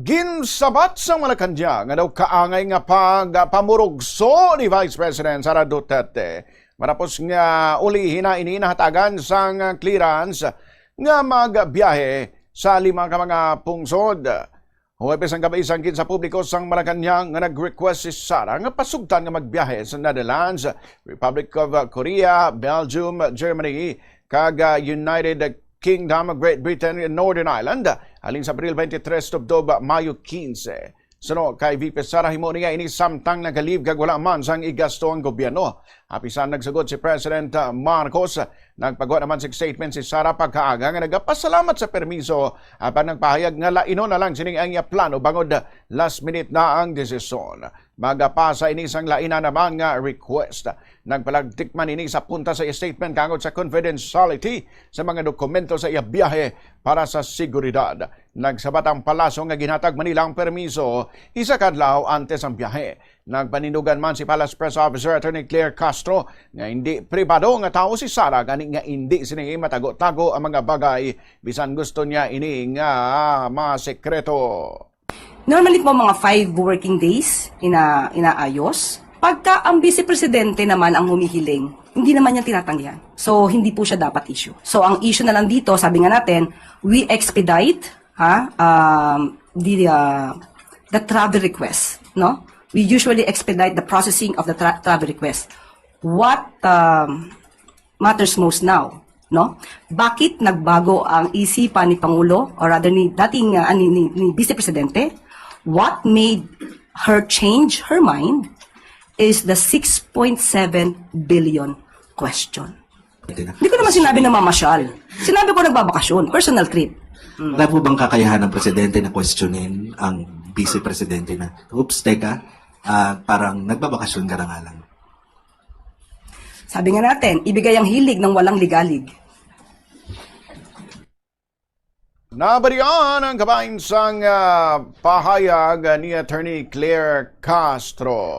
Ginsabat sa Malacanang nga daw kaangay nga pamurugso ni Vice President Sara Duterte. Matapos nga uli hinainahatagan sang clearance nga magbiyahe sa lima ka mga pungsod. Huwebes ang gabi isang sa publiko sang Malacanang nga nag-request si Sara nga pasugtan nga magbiyahe sa Netherlands, Republic of Korea, Belgium, Germany, kag United Kingdom, Great Britain, and Northern Ireland alin sa Abril 23 tubdob Mayo 15. Suno kay VP Sara himo niya ini samtang nagalib kag wala man sang igasto ang gobyerno. Apisan nagsagot si President Marcos. Nagpagawa naman sa statement si Sara pagkaaga nga nagapasalamat sa permiso apan nagpahayag nga laino na lang sining ang iya plano bangod last minute na ang desisyon. Magapasa ini sang laina naman nga request. Nagpalagtikman ini sa punta sa statement kangod sa confidentiality sa mga dokumento sa iya biyahe para sa seguridad. Nagsabat ang palasyo nga ginhatag Manila ang permiso isa kadlaw antes ang biyahe. Nagpanindugan man si Palace Press Officer Attorney Claire Castro nga hindi pribado nga tao si Sara gani nga hindi sini matago-tago ang mga bagay bisan gusto niya ini nga masekreto. Normally po mga 5 working days inaayos. Pagka ang Vice Presidente naman ang humihiling, hindi naman yan tinatanggihan. So, hindi po siya dapat issue. So, ang issue na lang dito, sabi nga natin, we expedite the travel request. No? We usually expedite the processing of the travel request. What matters most now? No? Bakit nagbago ang isipan ni Pangulo or rather ni dating ni Vice Presidente? What made her change her mind is the 6.7 billion question. Hindi ko naman sinabi na mamasyal. Sinabi ko nagbabakasyon, personal trip. Wala po bang kakayahan ng presidente na questionin ang vice presidente na, oops, teka, parang nagbabakasyon ka na nga lang. Sabi nga natin, ibigay ang hilig ng walang ligalig. Nabarian ang kabain sang pahayag ni Attorney Claire Castro.